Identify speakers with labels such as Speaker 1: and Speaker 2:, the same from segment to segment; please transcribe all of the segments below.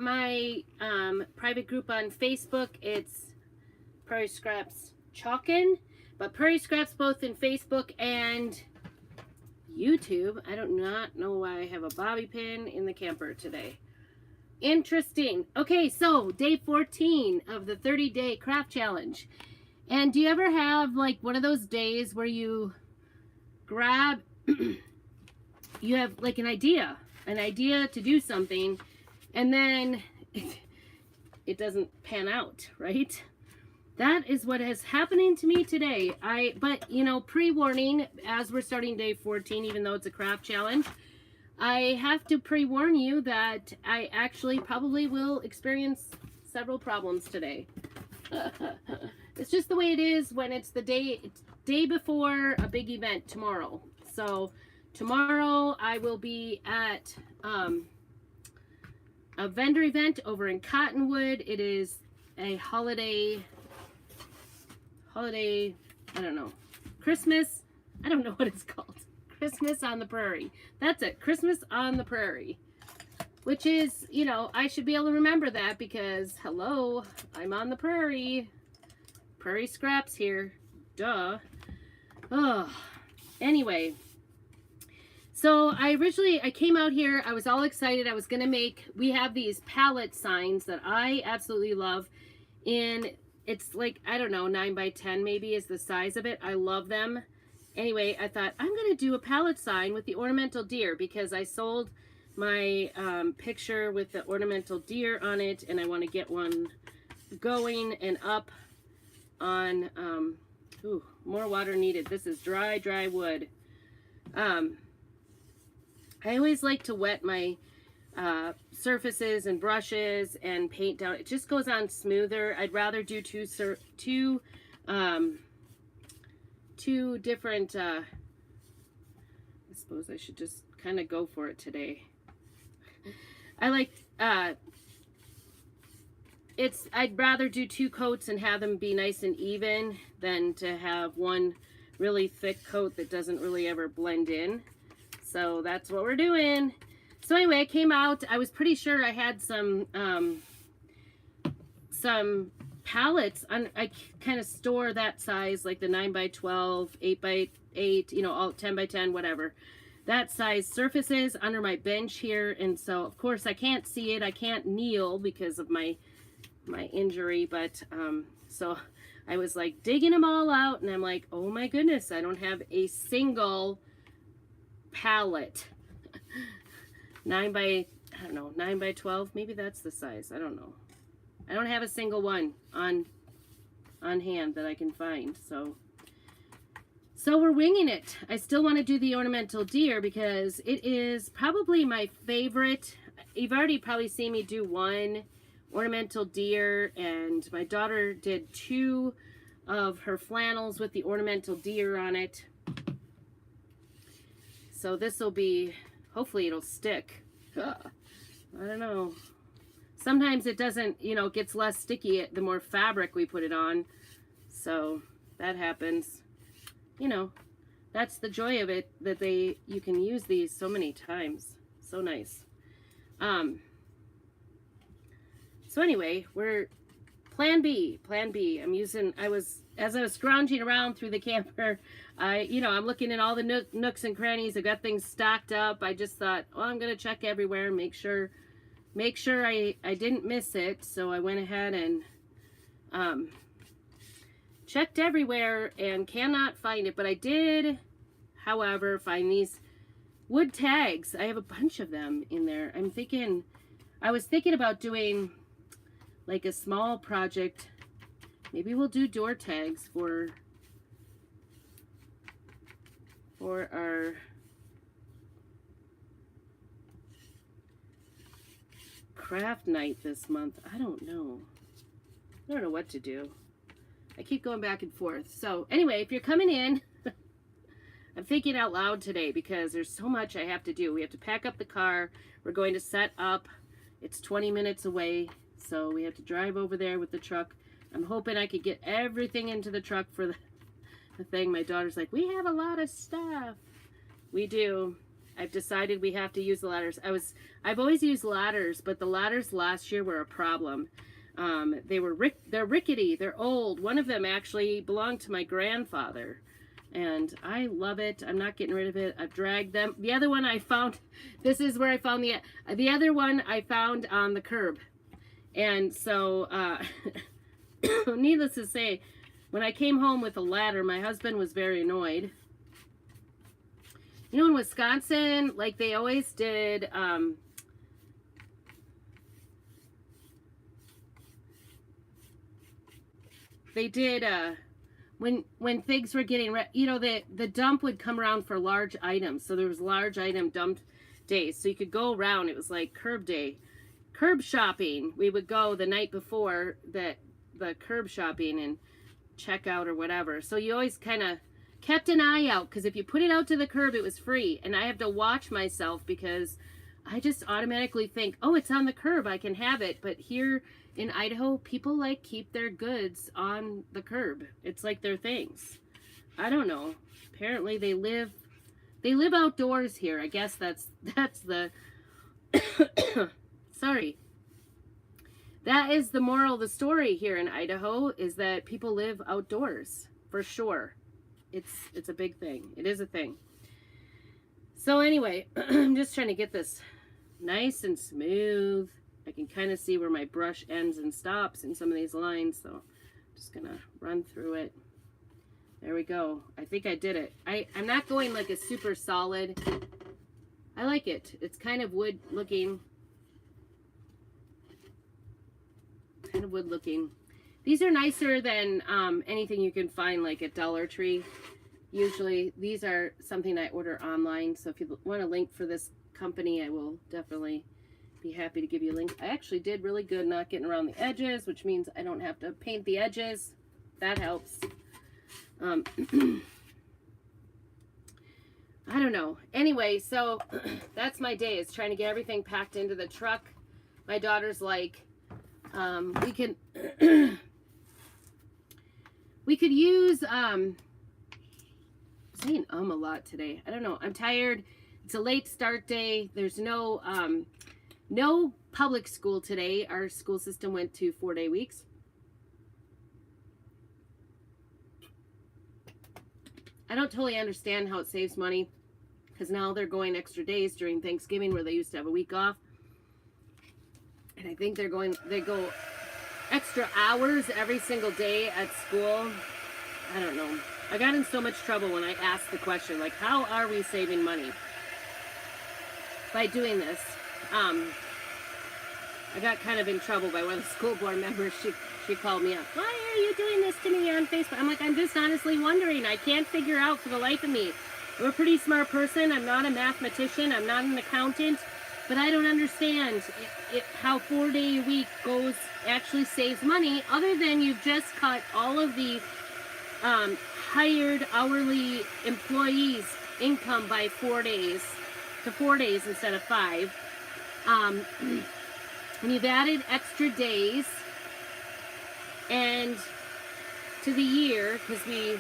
Speaker 1: my private group on Facebook. It's Prairie Scraps Chalkin, but Prairie Scraps both in Facebook and YouTube. I do not know why I have a bobby pin in the camper today. Interesting. Okay, so day 14 of the 30-day craft challenge. And do you ever have like one of those days where you grab, you have like an idea to do something, and then it doesn't pan out, right? That is what is happening to me today. But you know, pre-warning, as we're starting day 14, even though it's a craft challenge, I have to pre-warn you that I actually probably will experience several problems today. It's just the way it is when it's the day before a big event tomorrow. So tomorrow I will be at a vendor event over in Cottonwood. It is a holiday, I don't know, Christmas, I don't know what it's called. Christmas on the Prairie. That's it, Christmas on the Prairie. Which is, you know, I should be able to remember that because, hello, I'm on the prairie. Prairie Scraps here. Duh. Oh, anyway. So I came out here, I was all excited. I was going to make, we have these pallet signs that I absolutely love. And it's like, I don't know, 9 by 10 maybe is the size of it. I love them. Anyway, I thought I'm going to do a pallet sign with the ornamental deer because I sold my picture with the ornamental deer on it, and I want to get one going and up on, ooh, more water needed. This is dry wood. I always like to wet my surfaces and brushes and paint down. It just goes on smoother. I'd rather do two different, I suppose I should just kind of go for it today. I like, I'd rather do 2 coats and have them be nice and even than to have one really thick coat that doesn't really ever blend in. So that's what we're doing. So anyway, I came out, I was pretty sure I had some pallets. I kind of store that size, like the 9 by 12, 8 by 8, you know, all 10 by 10, whatever. That size surfaces under my bench here, and so of course I can't see it. I can't kneel because of my injury, but so I was like digging them all out, and I'm like, oh my goodness, I don't have a single pallet. 9 by, I don't know, 9 by 12, maybe that's the size. I don't know. I don't have a single one on hand that I can find, so we're winging it. I still want to do the ornamental deer because it is probably my favorite. You've already probably seen me do one ornamental deer, and my daughter did 2 of her flannels with the ornamental deer on it. So this will be, hopefully it'll stick. I don't know. Sometimes it doesn't, you know, it gets less sticky the more fabric we put it on. So that happens. You know, that's the joy of it, that you can use these so many times. So nice. So anyway, we're plan B. As I was scrounging around through the camper, I'm looking in all the nooks and crannies. I got things stocked up. I just thought, well, I'm going to check everywhere and make sure I didn't miss it. So I went ahead and checked everywhere and cannot find it, but I did, however, find these wood tags. I have a bunch of them in there. I was thinking about doing like a small project. Maybe we'll do door tags for our craft night this month. I don't know what to do. I keep going back and forth. So anyway, if you're coming in, I'm thinking out loud today because there's so much I have to do. We have to pack up the car. We're going to set up. It's 20 minutes away, so we have to drive over there with the truck. I'm hoping I could get everything into the truck for the thing. My daughter's like, we have a lot of stuff. We do. I've decided we have to use the ladders. I've always used ladders, but the ladders last year were a problem. They're rickety, they're old. One of them actually belonged to my grandfather, and I love it. I'm not getting rid of it. I've dragged them. The other one I found, this is where I found the other one I found on the curb. And so, needless to say, when I came home with a ladder, my husband was very annoyed. You know, in Wisconsin, like they always did, when things were getting, you know, the dump would come around for large items. So there was large item dump days. So you could go around. It was like curb day. Curb shopping. We would go the night before the curb shopping and check out or whatever. So you always kind of kept an eye out, because if you put it out to the curb, it was free. And I have to watch myself because I just automatically think, oh, it's on the curb, I can have it. But here in Idaho, people like keep their goods on the curb. It's like their things. I don't know. Apparently they live outdoors here. I guess that's the sorry. That is the moral of the story here in Idaho, is that people live outdoors for sure. It's a big thing. It is a thing. So anyway, I'm just trying to get this nice and smooth. I can kind of see where my brush ends and stops in some of these lines, so I'm just gonna run through it. There we go. I think I did it. I'm not going like a super solid. I like it. It's kind of wood looking. Kind of wood looking. These are nicer than anything you can find like at Dollar Tree. Usually these are something I order online. So if you want a link for this company, I will definitely be happy to give you a link. I actually did really good not getting around the edges, which means I don't have to paint the edges. That helps. I don't know. Anyway, so that's my day, is trying to get everything packed into the truck. My daughter's like, we could use, I'm saying a lot today. I don't know. I'm tired. It's a late start day. There's no public school today. Our school system went to 4-day weeks. I don't totally understand how it saves money, because now they're going extra days during Thanksgiving where they used to have a week off. And I think they go extra hours every single day at school. I don't know. I got in so much trouble when I asked the question, like, how are we saving money by doing this? I got kind of in trouble by one of the school board members. She called me up. Why are you doing this to me on Facebook? I'm like, I'm just honestly wondering. I can't figure out for the life of me. I'm a pretty smart person. I'm not a mathematician. I'm not an accountant. But I don't understand how 4-day a week actually saves money, other than you've just cut all of the hired hourly employees' income by 4 days to 4 days instead of 5. And you've added extra days and to the year, because we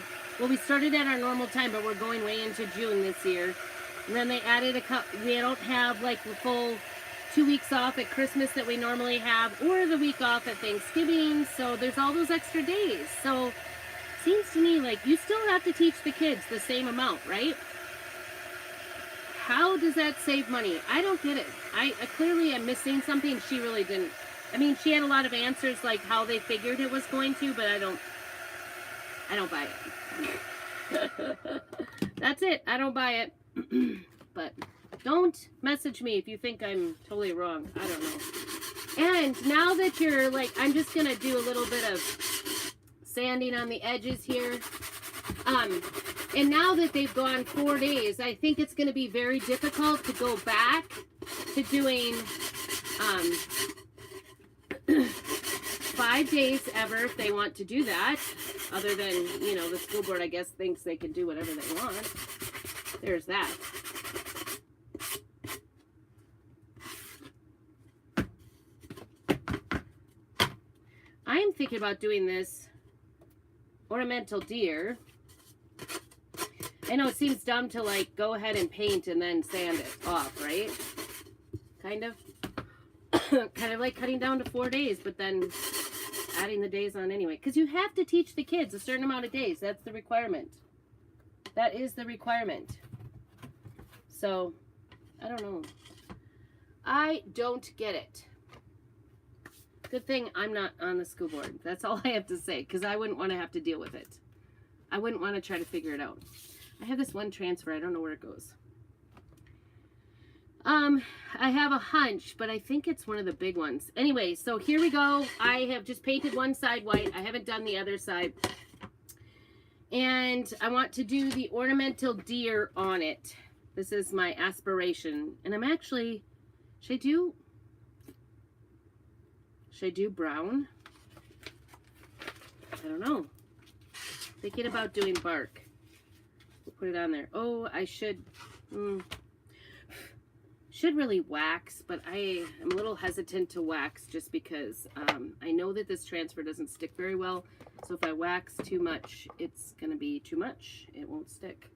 Speaker 1: started at our normal time, but we're going way into June this year. And then they added we don't have like the full 2 weeks off at Christmas that we normally have, or the week off at Thanksgiving. So there's all those extra days. So it seems to me like you still have to teach the kids the same amount, right? How does that save money? I don't get it. I clearly am missing something. She really didn't. I mean, she had a lot of answers like how they figured it was going to, but I don't buy it. That's it. I don't buy it. But don't message me if you think I'm totally wrong. I don't know. And now that you're like, I'm just going to do a little bit of sanding on the edges here. And now that they've gone 4 days, I think it's going to be very difficult to go back to doing 5 days ever if they want to do that. Other than, you know, the school board, I guess, thinks they can do whatever they want. There's that. I am thinking about doing this ornamental deer. I know it seems dumb to like go ahead and paint and then sand it off, right? Kind of. Kind of like cutting down to 4 days, but then adding the days on anyway. Because you have to teach the kids a certain amount of days. That's the requirement. That is the requirement. So, I don't know. I don't get it. Good thing I'm not on the school board. That's all I have to say, because I wouldn't want to have to deal with it. I wouldn't want to try to figure it out. I have this one transfer. I don't know where it goes. I have a hunch, but I think it's one of the big ones. Anyway, so here we go. I have just painted one side white. I haven't done the other side. And I want to do the ornamental deer on it. This is my aspiration. And I'm actually, should I do brown? I don't know. Thinking about doing bark. We'll put it on there. Oh, I should really wax, but I am a little hesitant to wax just because I know that this transfer doesn't stick very well. So if I wax too much, it's going to be too much. It won't stick.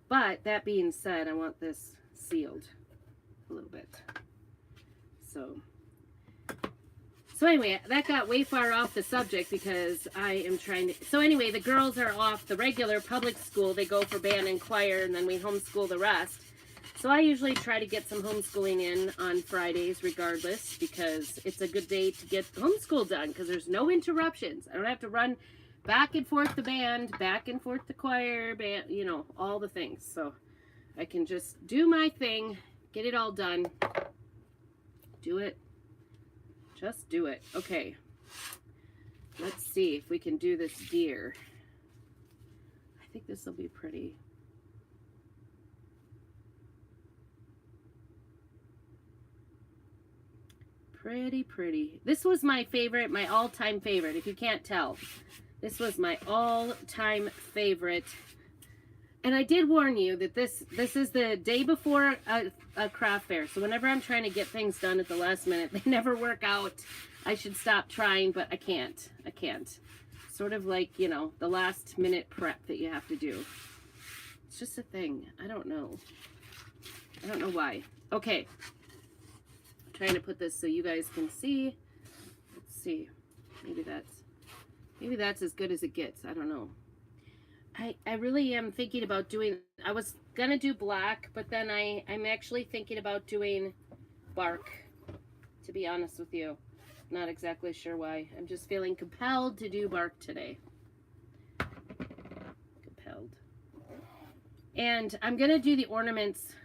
Speaker 1: But that being said, I want this sealed a little bit. So anyway, that got way far off the subject because I am trying to... So anyway, the girls are off the regular public school. They go for band and choir, and then we homeschool the rest. So I usually try to get some homeschooling in on Fridays regardless, because it's a good day to get homeschool done because there's no interruptions. I don't have to run back and forth the band, back and forth the choir, band, you know, all the things. So I can just do my thing, get it all done, do it, just do it. Okay, let's see if we can do this deer. I think this will be pretty. Pretty. This was my favorite, my all-time favorite, if you can't tell. This was my all-time favorite. And I did warn you that this is the day before a craft fair. So whenever I'm trying to get things done at the last minute, they never work out. I should stop trying, but I can't. I can't. Sort of like, you know, the last minute prep that you have to do. It's just a thing. I don't know. I don't know why. Okay. Trying to put this so you guys can see. Let's see. Maybe that's as good as it gets. I don't know. I really am thinking about doing, I was gonna do black, but then I'm actually thinking about doing bark, to be honest with you. Not exactly sure why. I'm just feeling compelled to do bark today. Compelled. And I'm gonna do the ornaments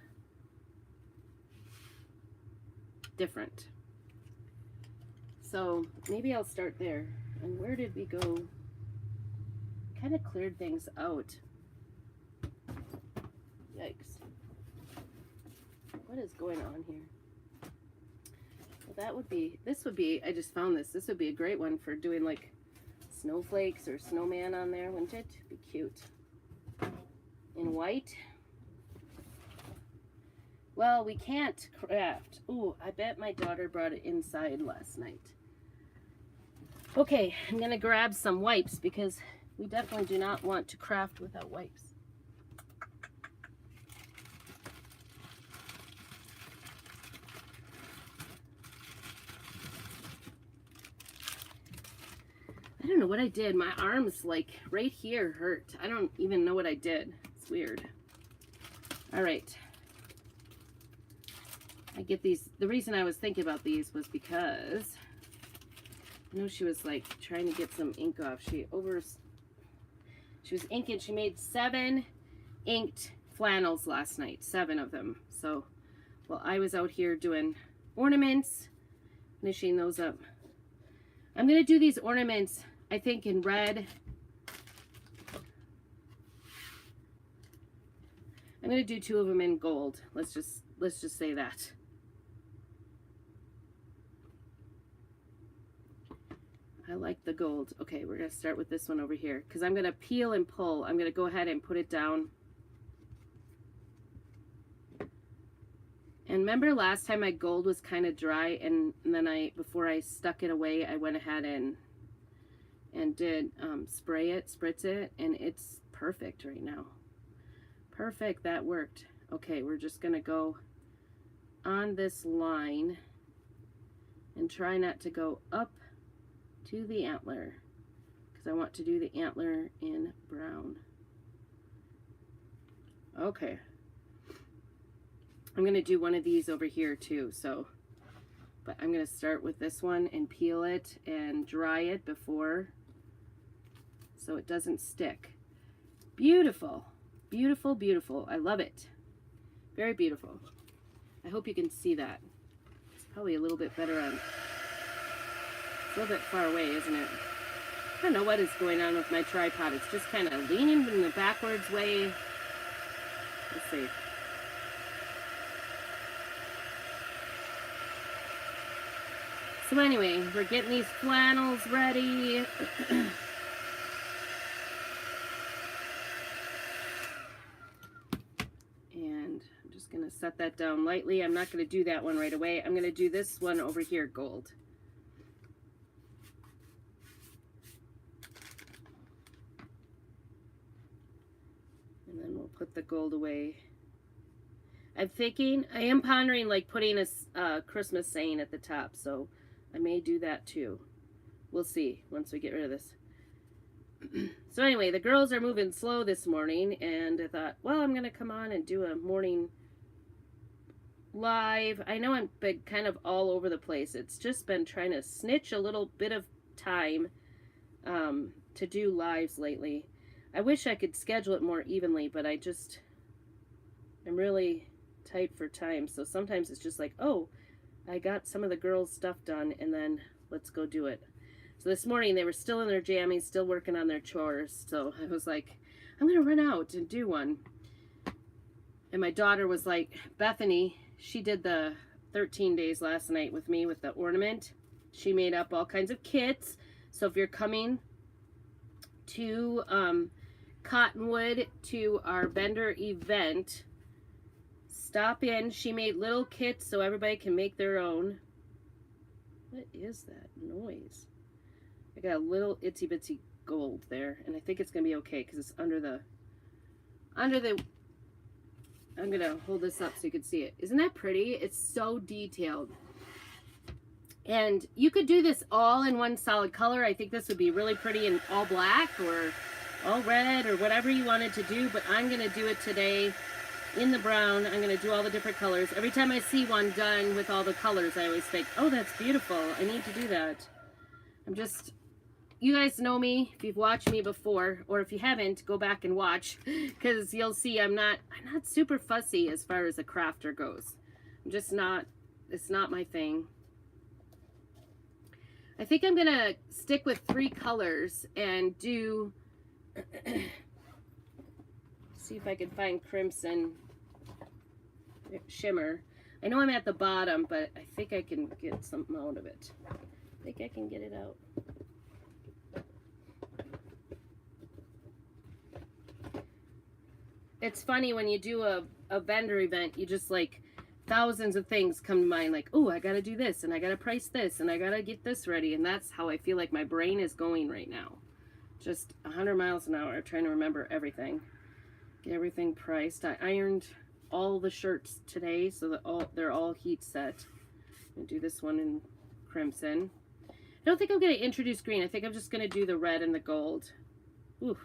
Speaker 1: different. So maybe I'll start there. And where did we go? Kind of cleared things out. Yikes. What is going on here? Well, that would be, this would be, I just found this would be a great one for doing like snowflakes or snowman on there, wouldn't it? Be cute. In white. Well, we can't craft. Ooh, I bet my daughter brought it inside last night. Okay, I'm gonna grab some wipes because we definitely do not want to craft without wipes. I don't know what I did. My arms, like, right here hurt. I don't even know what I did. It's weird. All right. I get these. The reason I was thinking about these was because I know she was like trying to get some ink off. She was inking. She made 7 inked flannels last night, 7 of them. So while I was out here doing ornaments, finishing those up. I'm gonna do these ornaments, I think, in red. I'm gonna do 2 of them in gold. Let's just say that. I like the gold. Okay, we're gonna start with this one over here because I'm gonna peel and pull. I'm gonna go ahead and put it down. And remember last time my gold was kind of dry, and then before I stuck it away, I went ahead and did spritz it, and it's perfect right now. Perfect, that worked. Okay, we're just gonna go on this line and try not to go up to the antler because I want to do the antler in brown. Okay. I'm gonna do one of these over here too, so, but I'm gonna start with this one and peel it and dry it before so it doesn't stick. Beautiful, beautiful, beautiful. I love it. Very beautiful. I hope you can see that. It's probably a little bit better on, it's a little bit far away, isn't it? I don't know what is going on with my tripod. It's just kind of leaning in the backwards way. Let's see. So anyway, we're getting these flannels ready. And I'm just going to set that down lightly. I'm not going to do that one right away. I'm going to do this one over here, gold. And then we'll put the gold away. I'm thinking, I am pondering like putting a Christmas saying at the top, so I may do that too. We'll see once we get rid of this. So anyway, the girls are moving slow this morning, and I thought, well, I'm going to come on and do a morning live. I know I've been kind of all over the place. It's just been trying to snitch a little bit of time to do lives lately. I wish I could schedule it more evenly, but I'm really tight for time. So sometimes it's just like, oh, I got some of the girls' stuff done, and then let's go do it. So this morning they were still in their jammies, still working on their chores. So I was like, I'm going to run out and do one. And my daughter was like, Bethany, she did the 13 days last night with me with the ornament. She made up all kinds of kits. So if you're coming to Cottonwood to our vendor event, stop in. She made little kits so everybody can make their own. What is that noise? I got a little itsy bitsy gold there, and I think it's gonna be okay because it's under the I'm gonna hold this up so you can see it. Isn't that pretty? It's so detailed. And you could do this all in one solid color. I think this would be really pretty in all black or all red or whatever you wanted to do, but I'm gonna do it today in the brown. I'm going to do all the different colors. Every time I see one done with all the colors, I always think, oh, that's beautiful. I need to do that. You guys know me if you've watched me before, or if you haven't, go back and watch, because you'll see I'm not super fussy as far as a crafter goes. I'm just not, it's not my thing. I think I'm going to stick with 3 colors and do see if I can find crimson shimmer. I know I'm at the bottom, but I think I can get something out of it. I think I can get it out. It's funny when you do a vendor event, you just like thousands of things come to mind, like, oh, I gotta do this, and I gotta price this, and I gotta get this ready, and that's how I feel like my brain is going right now. Just 100 miles an hour trying to remember everything. Get everything priced. I ironed all the shirts today so that they're all heat set. I'm gonna do this one in crimson. I don't think I'm gonna introduce green. I think I'm just gonna do the red and the gold. Ooh,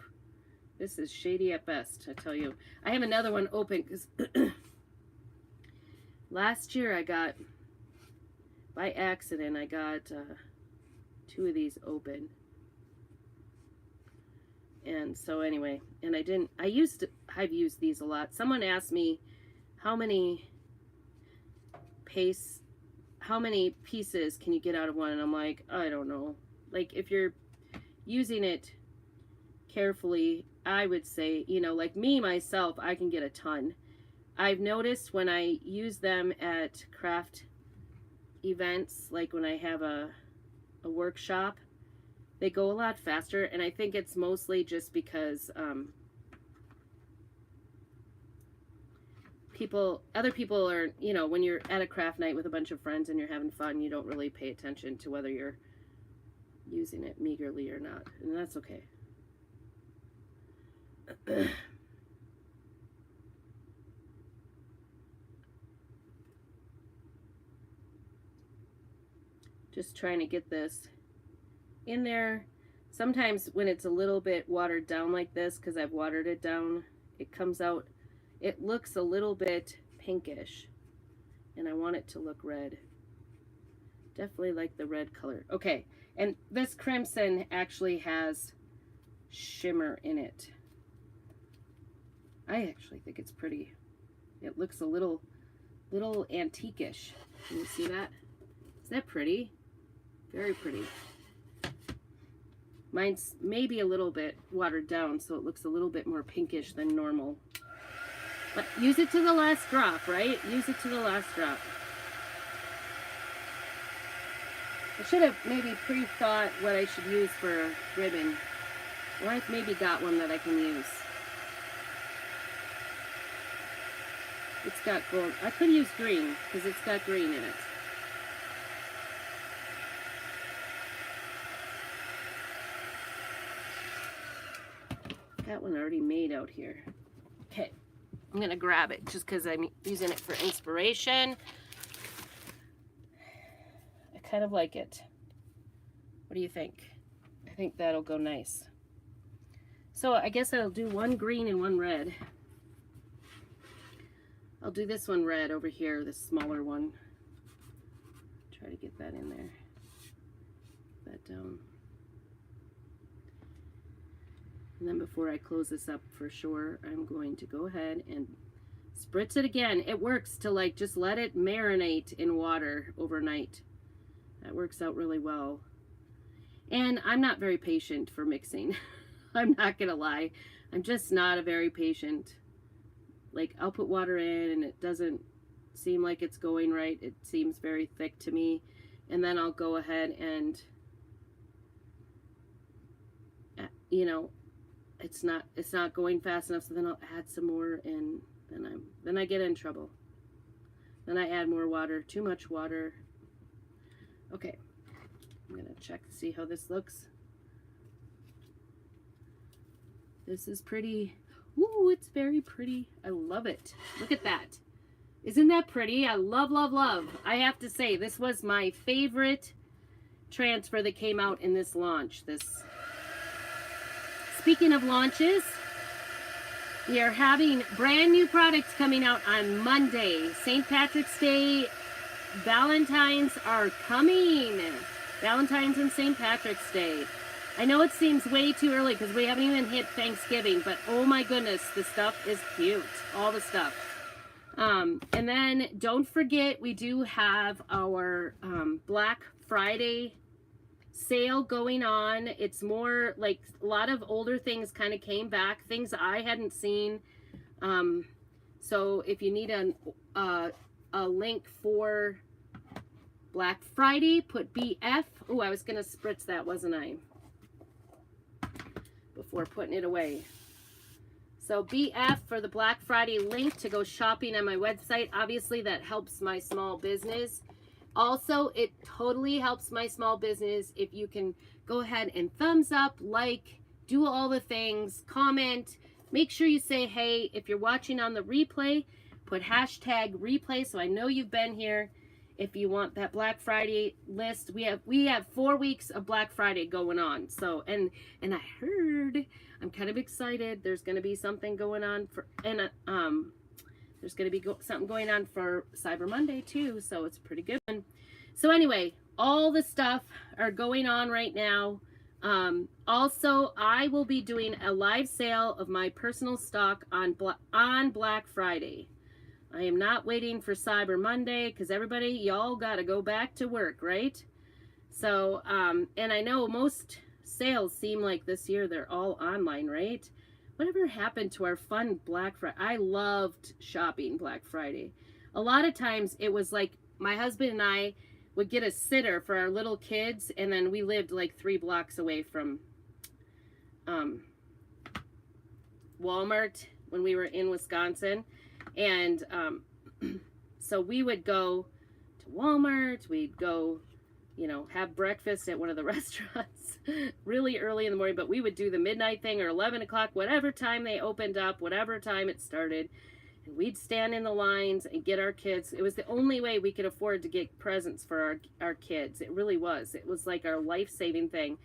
Speaker 1: this is shady at best, I tell you. I have another one open because last year I got, by accident, I got 2 of these open. And so anyway, and I've used these a lot. Someone asked me how many pieces can you get out of one? And I'm like, I don't know. Like if you're using it carefully, I would say, you know, like me, myself, I can get a ton. I've noticed when I use them at craft events, like when I have a workshop, they go a lot faster, and I think it's mostly just because other people are, you know, when you're at a craft night with a bunch of friends and you're having fun, you don't really pay attention to whether you're using it meagerly or not, and that's okay.
Speaker 2: Just trying to get this in there. Sometimes when it's a little bit watered down like this, because I've watered it down, it comes out, it looks a little bit pinkish, and I want it to look red. Definitely like the red color. Okay, and this crimson actually has shimmer in it. I actually think it's pretty. It looks a little antique-ish. Can you see that? Is that pretty? Very pretty. Mine's maybe a little bit watered down, so it looks a little bit more pinkish than normal. But use it to the last drop, right? Use it to the last drop. I should have maybe pre-thought what I should use for a ribbon. Well, I've maybe got one that I can use. It's got gold. I could use green, because it's got green in it. Got one already made out here. Okay, I'm gonna grab it just because I'm using it for inspiration. I kind of like it. What do you think? I think that'll go nice. So I guess I'll do one green and one red. I'll do this one red over here, this smaller one. Try to get that in there. That down. And then before I close this up for sure, I'm going to go ahead and spritz it again. It works to like just let it marinate in water overnight. That works out really well. And I'm not very patient for mixing. I'm not gonna lie. I'm just not a very patient. Like I'll put water in and it doesn't seem like it's going right. It seems very thick to me. And then I'll go ahead and, you know, it's not going fast enough, so then I'll add some more, and then I get in trouble. Then I add more water, too much water. Okay, I'm gonna check to see how this looks. This is pretty. Ooh, it's very pretty. I love it. Look at that. Isn't that pretty? I love, love, love. I have to say, this was my favorite transfer that came out in this launch. Speaking of launches, we are having brand new products coming out on Monday. St. Patrick's Day, Valentine's are coming. Valentine's and St. Patrick's Day. I know it seems way too early because we haven't even hit Thanksgiving, but oh my goodness, the stuff is cute. All the stuff. And then don't forget, we do have our Black Friday sale going on. It's more like a lot of older things kind of came back, things I hadn't seen. So if you need a link for Black Friday, put BF. Oh, I was gonna spritz that, wasn't I? Before putting it away. So BF for the Black Friday link to go shopping on my website. Obviously that helps my small business. Also, it totally helps my small business if you can go ahead and thumbs up, like, do all the things, comment, make sure you say hey. If you're watching on the replay, put hashtag replay so I know you've been here. If you want that Black Friday list, we have 4 weeks of Black Friday going on. So and I heard, I'm kind of excited, there's going to be something going on for, and there's going to be something going on for Cyber Monday too, so it's pretty good. So anyway, all the stuff are going on right now. Also, I will be doing a live sale of my personal stock on Black Friday. I am not waiting for Cyber Monday because everybody, y'all got to go back to work, right? So, and I know most sales seem like this year they're all online, right? Whatever happened to our fun Black Friday? I loved shopping Black Friday. A lot of times it was like my husband and I would get a sitter for our little kids, and then we lived like 3 blocks away from Walmart when we were in Wisconsin. And so we would go to Walmart, we'd go you know, have breakfast at one of the restaurants really early in the morning, but we would do the midnight thing or 11 o'clock, whatever time they opened up, whatever time it started. And we'd stand in the lines and get our kids. It was the only way we could afford to get presents for our kids. It really was. It was like our life-saving thing.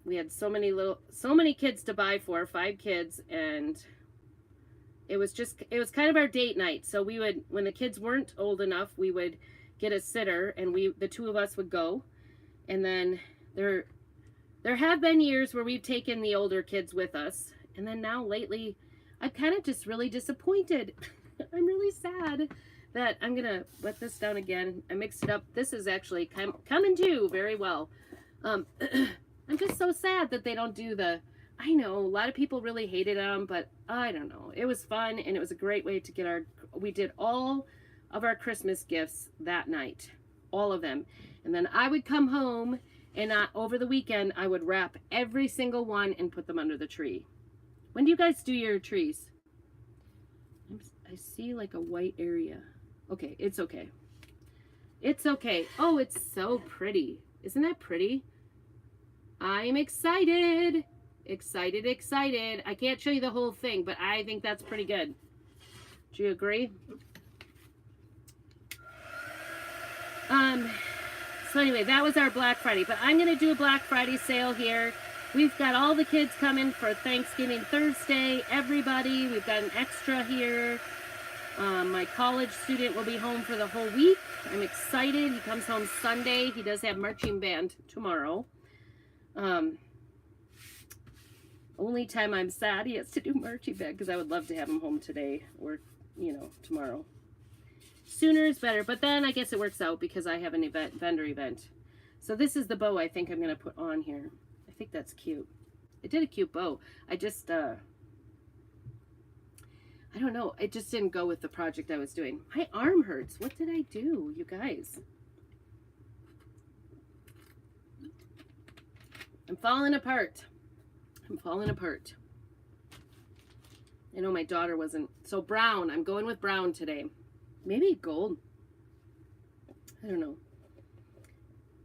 Speaker 2: We had so many kids to buy for, 5 kids, and it was kind of our date night. So we would, when the kids weren't old enough, we would get a sitter, and the 2 of us would go. And then there have been years where we've taken the older kids with us, and then now lately I'm kind of just really disappointed. I'm really sad that I'm gonna let this down again. I mixed it up. This is actually coming to very well. I'm just so sad that they don't do I know a lot of people really hated them, but I don't know. It was fun, and it was a great way to get we did all of our Christmas gifts that night, all of them. And then I would come home, and over the weekend, I would wrap every single one and put them under the tree. When do you guys do your trees? I see like a white area. Okay, it's okay. It's okay. Oh, it's so pretty. Isn't that pretty? I'm excited. Excited, excited. I can't show you the whole thing, but I think that's pretty good. Do you agree? So anyway, that was our Black Friday, but I'm going to do a Black Friday sale here. We've got all the kids coming for Thanksgiving Thursday. Everybody, we've got an extra here. My college student will be home for the whole week. I'm excited. He comes home Sunday. He does have marching band tomorrow. Only time I'm sad he has to do marching band, because I would love to have him home today or, you know, tomorrow. Sooner is better, but then I guess it works out because I have an vendor event. So this is the bow I think I'm going to put on here. I think that's cute. I did a cute bow. I just, I don't know. It just didn't go with the project I was doing. My arm hurts. What did I do, you guys? I'm falling apart. I'm falling apart. I know my daughter wasn't. So brown. I'm going with brown today. Maybe gold. I don't know.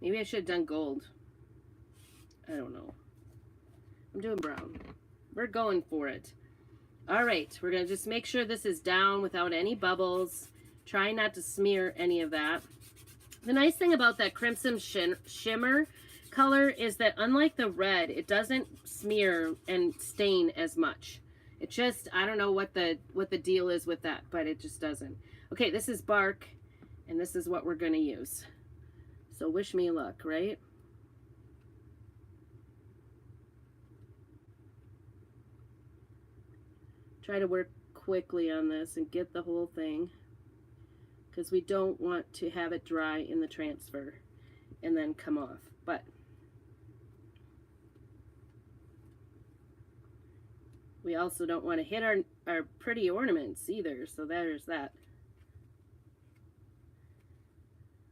Speaker 2: Maybe I should have done gold. I don't know. I'm doing brown. We're going for it. All right. We're going to just make sure this is down without any bubbles. Try not to smear any of that. The nice thing about that crimson shimmer color is that unlike the red, it doesn't smear and stain as much. It just, I don't know what the deal is with that, but it just doesn't. Okay, this is bark, and this is what we're going to use. So wish me luck, right? Try to work quickly on this and get the whole thing, because we don't want to have it dry in the transfer and then come off. But we also don't want to hit our pretty ornaments either, so there's that.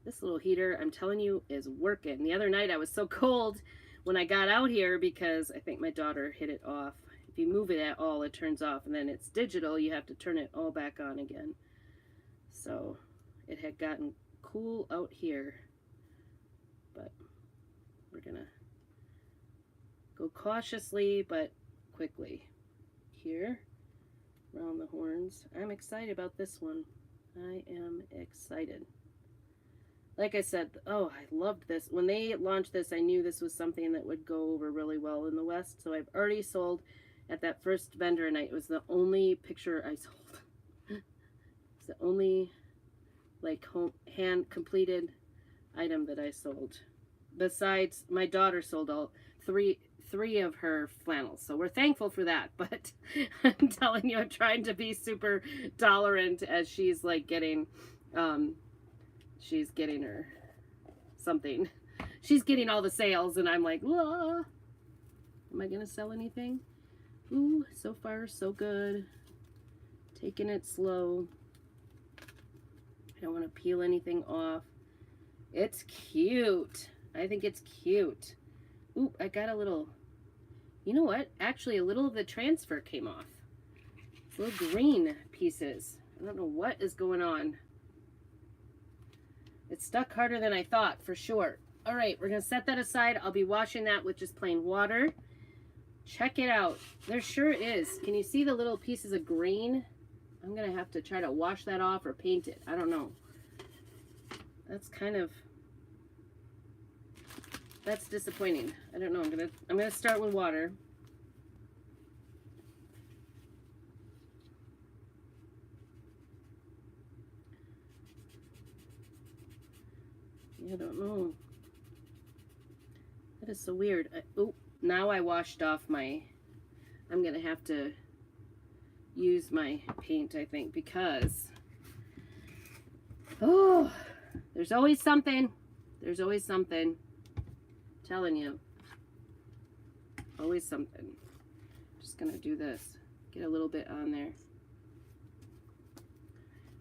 Speaker 2: This little heater, I'm telling you, is working. The other night I was so cold when I got out here because I think my daughter hit it off. If you move it at all, it turns off, and then it's digital. You have to turn it all back on again. So it had gotten cool out here, but we're gonna go cautiously but quickly. Here, around the horns. I'm excited about this one. I am excited. Like I said, oh, I loved this. When they launched this, I knew this was something that would go over really well in the West. So I've already sold at that first vendor night. It was the only picture I sold. It's the only like hand completed item that I sold. Besides, my daughter sold all three of her flannels, so we're thankful for that. But I'm telling you, I'm trying to be super tolerant as she's like getting she's getting her something. She's getting all the sales, and I'm like, ah. Am I gonna sell anything? Ooh, so far so good. Taking it slow. I don't want to peel anything off. It's cute. I think it's cute. Ooh, I got a little, you know what? Actually, a little of the transfer came off. It's little green pieces. I don't know what is going on.
Speaker 1: It stuck harder than I thought, for sure. All right, we're going to set that aside. I'll be washing that with just plain water. Check it out. There sure is. Can you see the little pieces of green? I'm going to have to try to wash that off or paint it. I don't know. That's kind of... That's disappointing. I don't know. I'm gonna start with water. I don't know. That is so weird. Oh, now I washed off my... I'm going to have to use my paint, I think, because... Oh, there's always something. There's always something. I'm telling you. Always something. Just going to do this. Get a little bit on there.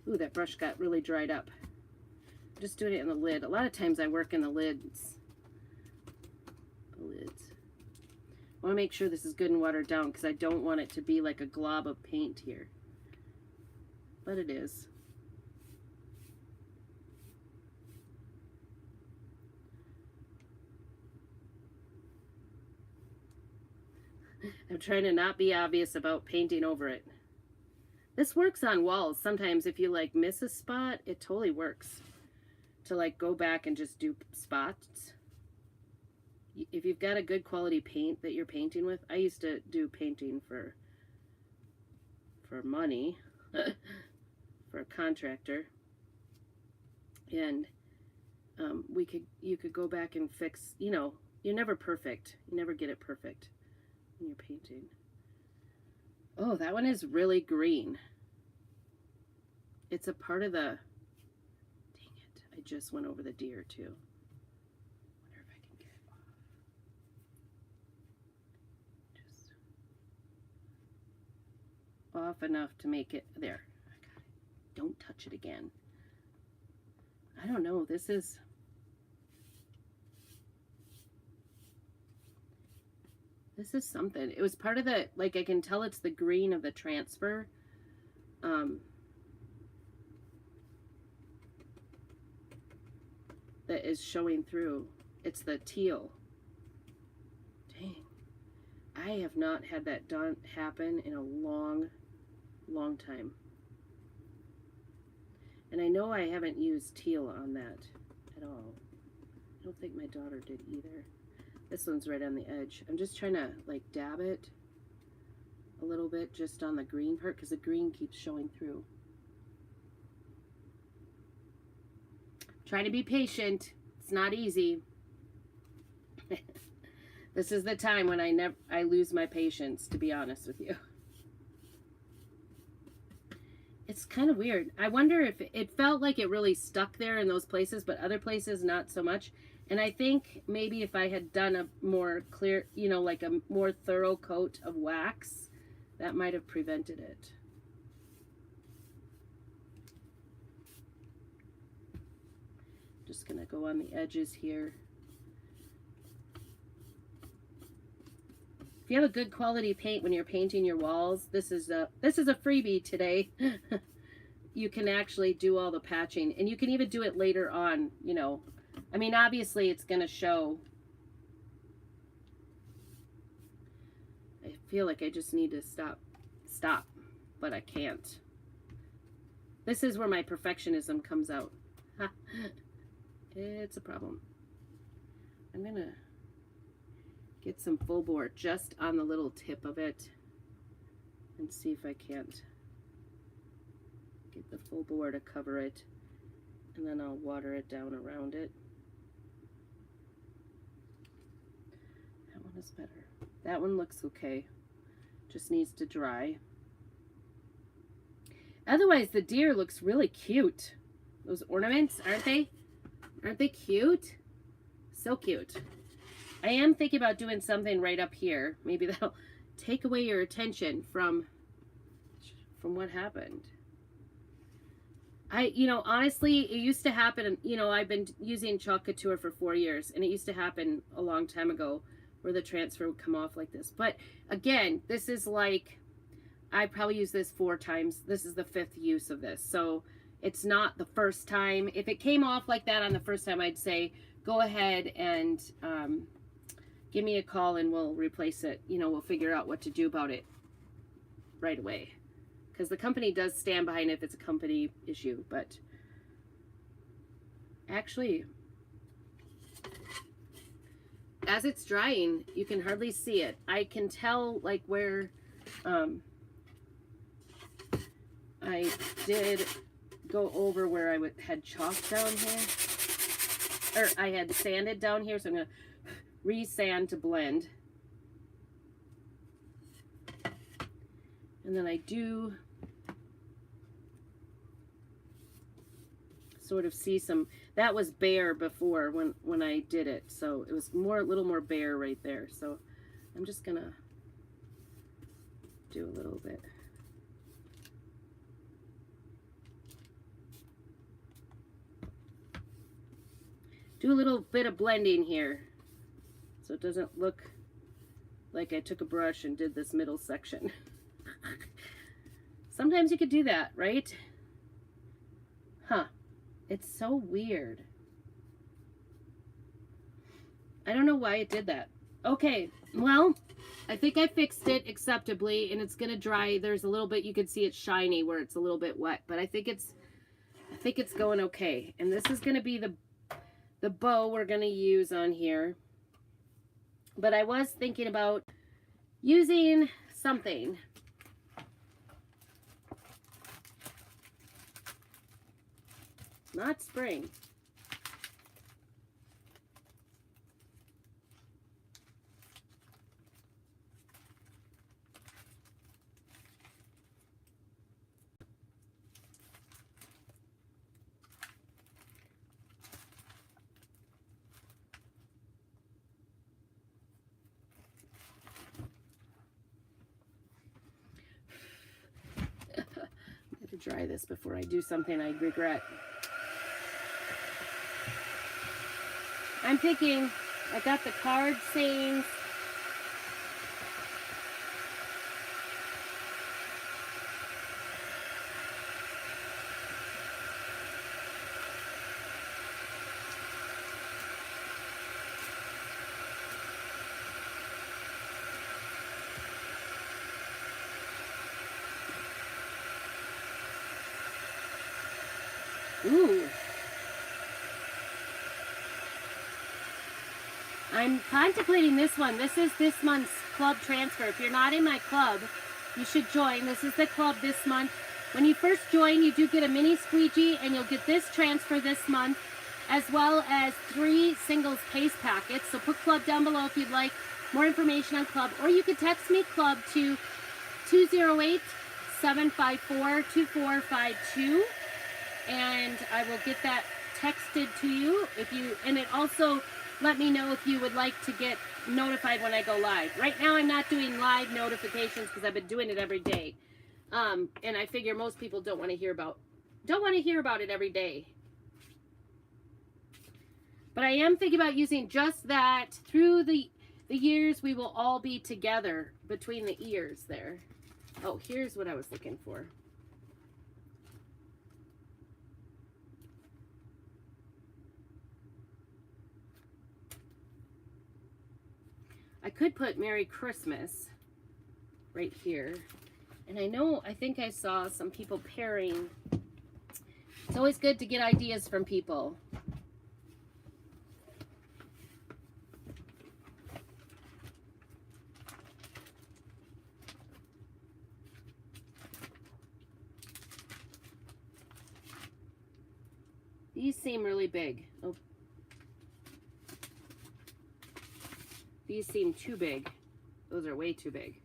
Speaker 1: Ooh, that brush got really dried up. Just doing it in the lid. A lot of times I work in the lids. I want to make sure this is good and watered down because I don't want it to be like a glob of paint here. But it is. I'm trying to not be obvious about painting over it. This works on walls. Sometimes if you like miss a spot, it totally works. To like go back and just do spots. If you've got a good quality paint that you're painting with, I used to do painting for money for a contractor, and you could go back and fix. You know, you're never perfect. You never get it perfect when you're painting. Oh, that one is really green. It's a part of the... I just went over the deer too. Wonder if I can get it off. Just off enough to make it there. I got it. Don't touch it again. I don't know. This is something. It was part of the, like, I can tell it's the green of the transfer. That is showing through. It's the teal. Dang. I have not had that happen in a long time. And I know I haven't used teal on that at all. I don't think my daughter did either. This one's right on the edge. I'm just trying to like dab it a little bit just on the green part because the green keeps showing through. Trying to be patient. It's not easy. This is the time when I lose my patience, to be honest with you. It's kind of weird. I wonder if it felt like it really stuck there in those places, but other places not so much. And I think maybe if I had done a more clear, you know, like a more thorough coat of wax, that might have prevented it. Just gonna go on the edges here. If you have a good quality paint when you're painting your walls, this is a freebie today. You can actually do all the patching, and you can even do it later on, you know. I mean, obviously it's gonna show. I feel like I just need to stop, but I can't. This is where my perfectionism comes out. It's a problem. I'm gonna get some full bore just on the little tip of it and see if I can't get the full bore to cover it, and then I'll water it down around it. That one is better. That one looks okay. Just needs to dry. Otherwise, the deer looks really cute. Those ornaments, aren't they? Aren't they cute? So cute. I am thinking about doing something right up here. Maybe that'll take away your attention from what happened. You know, honestly, it used to happen, you know, I've been using Chalk Couture for 4 years, and it used to happen a long time ago where the transfer would come off like this. But again, this is like, I probably used this 4 times. This is the 5th use of this. So it's not the first time. If it came off like that on the first time, I'd say go ahead and give me a call and we'll replace it. You know, we'll figure out what to do about it right away. Because the company does stand behind it if it's a company issue. But actually, as it's drying, you can hardly see it. I can tell like where I did go over where I had chalk down here. Or I had sanded down here, so I'm going to re-sand to blend. And then I do sort of see some, that was bare before when I did it. So it was a little more bare right there. So I'm just going to do a little bit. Do a little bit of blending here so it doesn't look like I took a brush and did this middle section. Sometimes you could do that, right? Huh. It's so weird. I don't know why it did that. Okay, well, I think I fixed it acceptably and it's gonna dry. There's a little bit, you can see it's shiny where it's a little bit wet, but I think it's going okay. And this is gonna be the bow we're going to use on here. But I was thinking about using something. Not spring. Dry this before I do something I regret. I'm thinking, I got the card saying ooh. I'm contemplating this one. This is this month's club transfer. If you're not in my club, you should join. This is the club this month. When you first join, you do get a mini squeegee and you'll get this transfer this month, as well as 3 singles case packets. So put club down below if you'd like more information on club, or you could text me club to 208-754-2452. And I will get that texted to you. And it also let me know if you would like to get notified when I go live. Right now I'm not doing live notifications because I've been doing it every day. And I figure most people don't want to hear about it every day. But I am thinking about using just that through the years. We will all be together between the ears there. Oh, here's what I was looking for. I could put Merry Christmas right here. And I think I saw some people pairing. It's always good to get ideas from people. These seem really big. Oh. These seem too big. Those are way too big.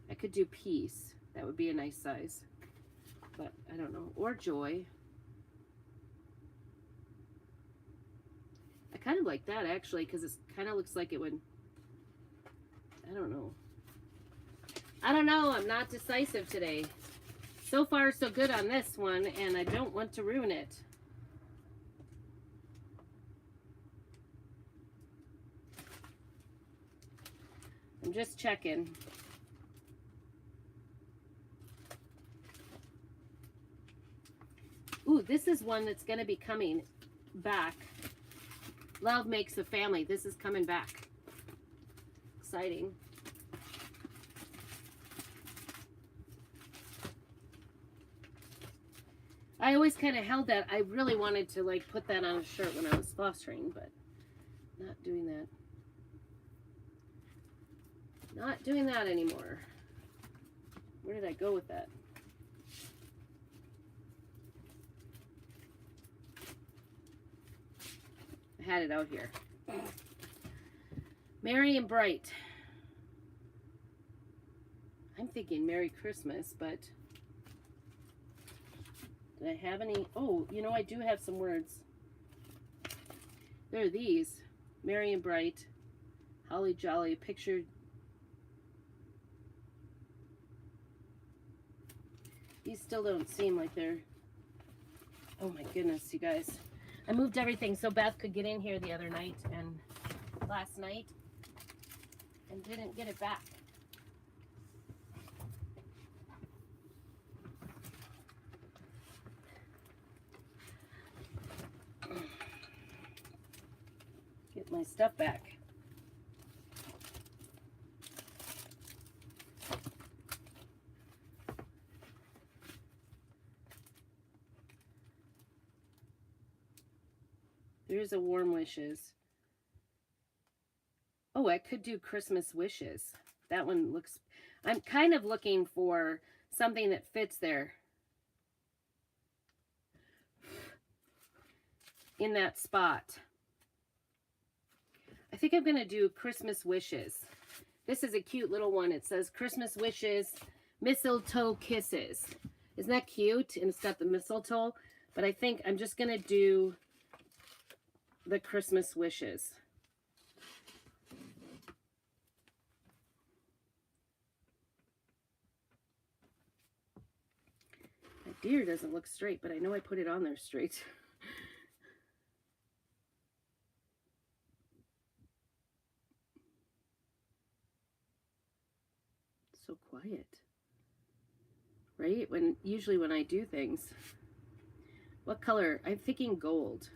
Speaker 1: I could do peace. That would be a nice size. But I don't know. Or joy. I kind of like that actually because it kind of looks like it would. I don't know. I'm not decisive today. So far so good on this one and I don't want to ruin it. I'm just checking. this is one that's going to be coming back. Love Makes a Family. This is coming back. Exciting. I always kind of held that. I really wanted to like put that on a shirt when I was fostering, but not doing that. Not doing that anymore. Where did I go with that? I had it out here. Merry and Bright. I'm thinking Merry Christmas, but did I have any? Oh, you know, I do have some words. There are these. Merry and Bright. Holly Jolly. Picture. These still don't seem like they're... Oh my goodness, you guys. I moved everything so Beth could get in here the other night and last night and didn't get it back. Get my stuff back. There's a Warm Wishes. Oh, I could do Christmas Wishes. That one looks... I'm kind of looking for something that fits there. In that spot. I think I'm going to do Christmas Wishes. This is a cute little one. It says Christmas Wishes, Mistletoe Kisses. Isn't that cute? And it's got the mistletoe. But I think I'm just going to do the Christmas Wishes. My deer doesn't look straight, but I know I put it on there straight. So quiet. Right? Usually when I do things. What color? I'm thinking gold.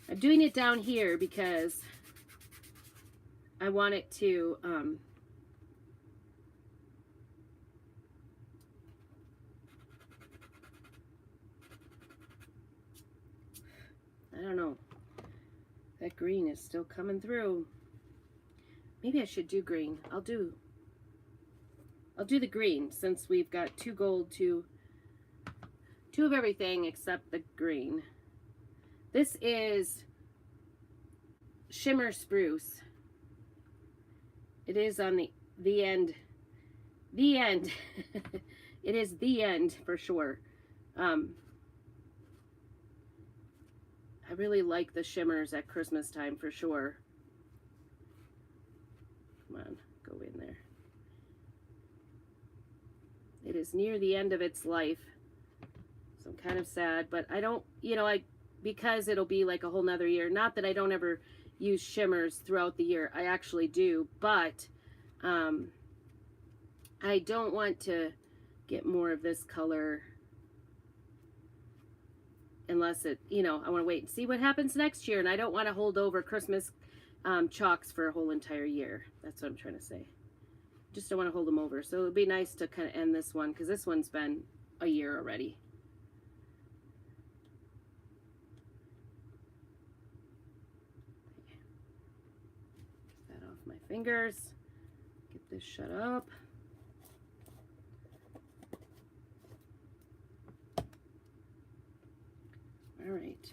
Speaker 1: I'm doing it down here because I want it to, I don't know. That green is still coming through. Maybe I should do green. I'll do the green since we've got 2 gold, 2 of everything except the green. This is Shimmer Spruce. It is on the end. The end. It is the end for sure. I really like the shimmers at Christmas time for sure. Come on, go in there. It is near the end of its life. So I'm kind of sad, but I don't, you know, because it'll be like a whole nother year. Not that I don't ever use shimmers throughout the year. I actually do, but I don't want to get more of this color unless it, you know, I want to wait and see what happens next year, and I don't want to hold over Christmas chalks for a whole entire year. That's what I'm trying to say. Just don't want to hold them over. So it would be nice to kind of end this one because this one's been a year already. Get that off my fingers. Get this shut up. All right.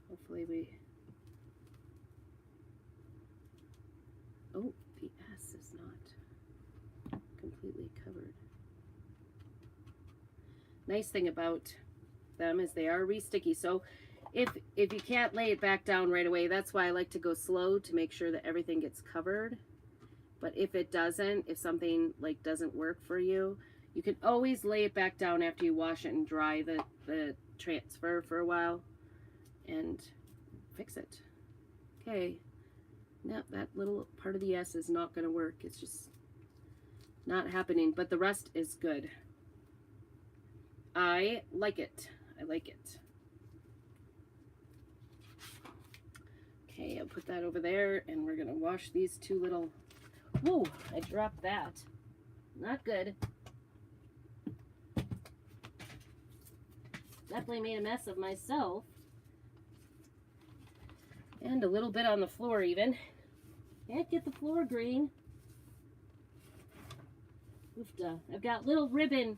Speaker 1: Hopefully we... Oh, the S is not completely covered. Nice thing about them is they are re-sticky. So if you can't lay it back down right away, that's why I like to go slow to make sure that everything gets covered. But if it doesn't, if something like doesn't work for you, you can always lay it back down after you wash it and dry the transfer for a while and fix it. Okay. No, that little part of the S is not going to work. It's just not happening, but the rest is good. I like it. I like it. Okay, I'll put that over there, and we're going to wash these two little... Whoa, I dropped that. Not good. Definitely made a mess of myself. And a little bit on the floor even. Can't get the floor green. Oofda. I've got little ribbon.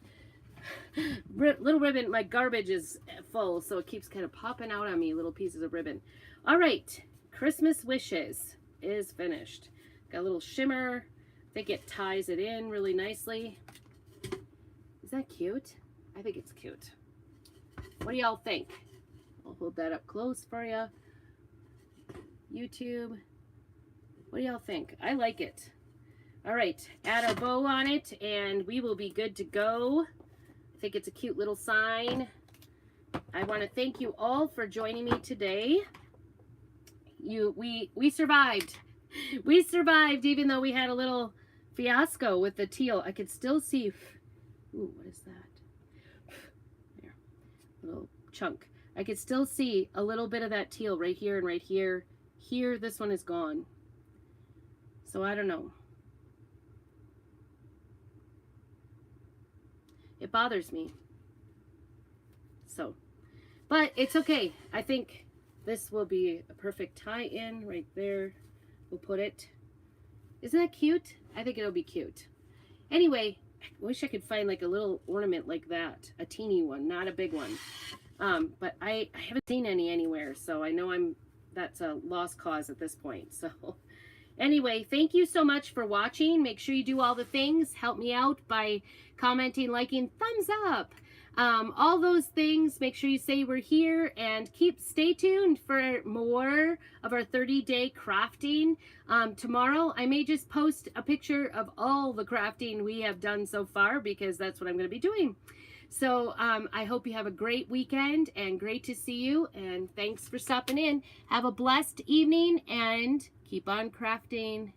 Speaker 1: Little ribbon. My garbage is full, so it keeps kind of popping out on me, little pieces of ribbon. All right. Christmas Wishes is finished. Got a little shimmer. I think it ties it in really nicely. Is that cute? I think it's cute. What do y'all think? I'll hold that up close for you. YouTube. What do y'all think? I like it. All right, add a bow on it and we will be good to go. I think it's a cute little sign. I want to thank you all for joining me today. We survived. We survived even though we had a little fiasco with the teal. I could still see. Ooh, what is that? There. Little chunk. I could still see a little bit of that teal right here and right here. Here, this one is gone. So I don't know. It bothers me. So, but it's okay. I think this will be a perfect tie-in right there. We'll put it. Isn't that cute? I think it'll be cute. Anyway, I wish I could find like a little ornament like that. A teeny one, not a big one. But I haven't seen any anywhere, so I know that's a lost cause at this point. So anyway, thank you so much for watching. Make sure you do all the things. Help me out by commenting, liking, thumbs up. All those things. Make sure you say we're here and stay tuned for more of our 30-day crafting. Tomorrow I may just post a picture of all the crafting we have done so far because that's what I'm going to be doing. So I hope you have a great weekend and great to see you, and thanks for stopping in. Have a blessed evening and keep on crafting.